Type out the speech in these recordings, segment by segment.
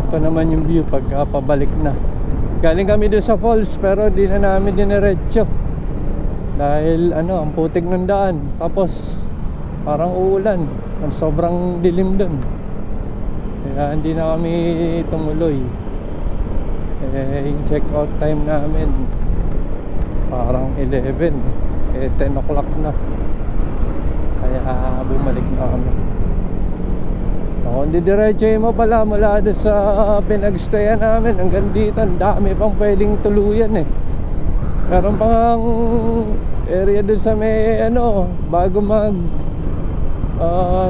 ito naman yung view pagka pabalik na. Galing kami doon sa falls pero di na namin diniretso dahil ano, ang putik ng daan. Tapos parang uulan, sobrang dilim doon, kaya hindi na kami tumuloy. Yung check out time namin parang 11, 10 o'clock na, kaya bumalik na kami. Kung didiretso mo pala mula doon sa pinagstayan namin hanggang dito, ang dami pang pwedeng tuluyan eh. Meron pang area doon sa may ano, bago mag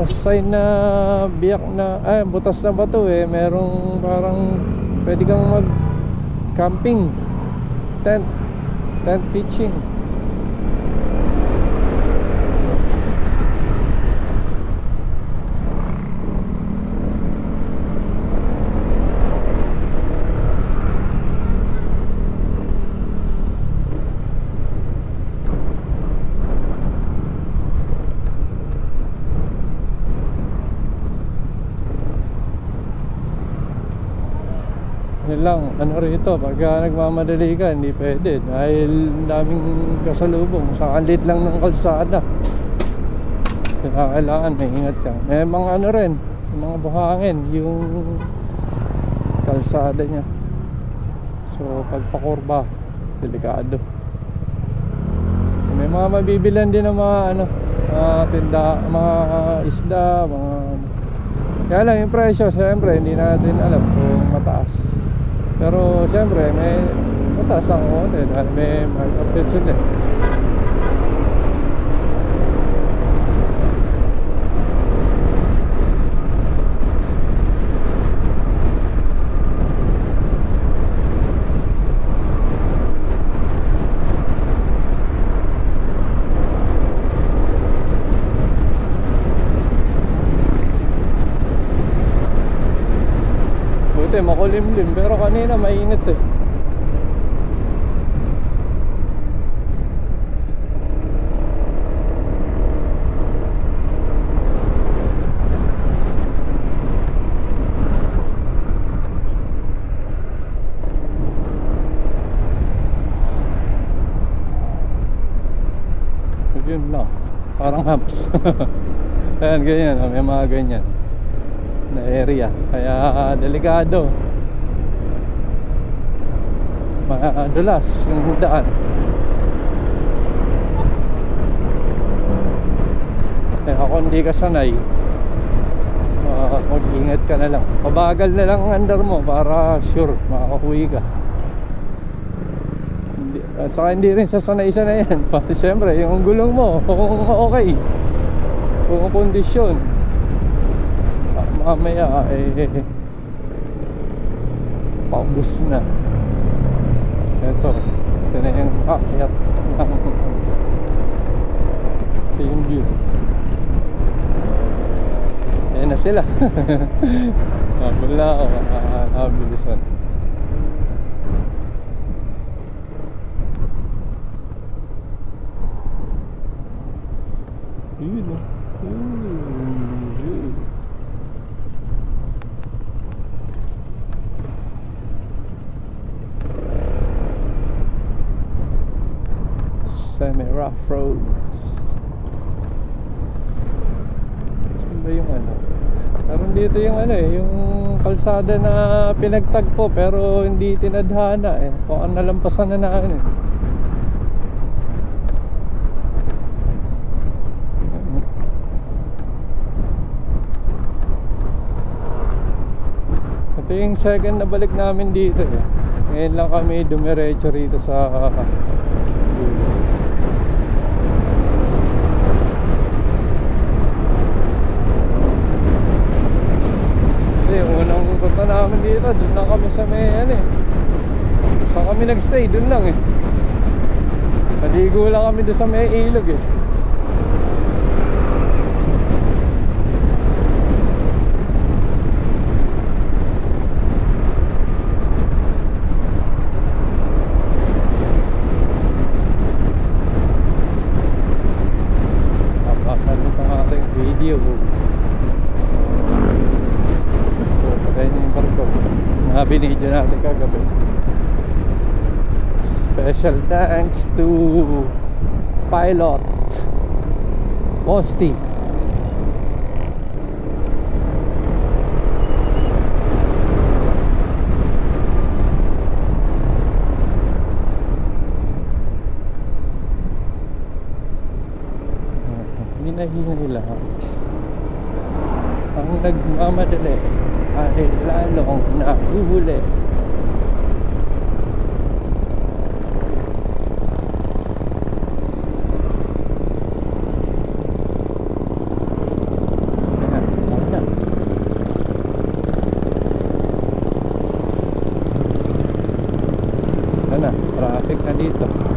sign na biyak na butas na bato eh, merong parang pwede kang mag camping, tent pitching. Yun lang, ano rito, pagka nagmamadali ka, hindi pwede dahil daming kasalubong, sa kalit lang ng kalsada. Kaya kailangan may ingat ka. May mga ano rin, mga buhangin yung kalsada nya, so pagpakurba, delikado. May mga mabibilan din ng mga ano, mga tinda, mga isda, mga kaya lang yung presyo, siyempre hindi natin alam kung mataas. Pero siyempre may mataas ang konti dahil may markup din sila. Makulimlim pero kanina mainit eh. Yun lang, parang humps. Ayan, ganyan, may mga ganyan na area, kaya delikado, madulas yung daan. Kaya kung hindi ka sanay, mag-ingat ka na lang, pabagal na lang ang andar mo para sure makakahuwi ka. Saka hindi rin sasanay-sanay yan. Pati syempre yung gulong mo kung okay, kung kondisyon, mamaya paubos na. Ito na yung akyat ng team view. Ayan na sila. Wala ako, nakabilisan. Yun o. Semi-rough road. Saan ba yung ano? Meron dito yung ano eh, yung kalsada na pinagtagpo pero hindi tinadhana eh. Kung ang nalampasan na namin eh. Ito yung second na balik namin dito eh. Ngayon lang kami dumiretso rito sa punta namin dito, doon lang kami sa may ano eh. Saan kami nagstay? Doon lang eh. Naligo lang kami doon sa may ilog eh. Napakalit ang ating video. Kaya yung barko na binidyo natin kagabi. Special thanks to pilot Posty. Hinahinay lang. Ang nagmamadali ay lalong nahuhuli. Ano, traffic na dito.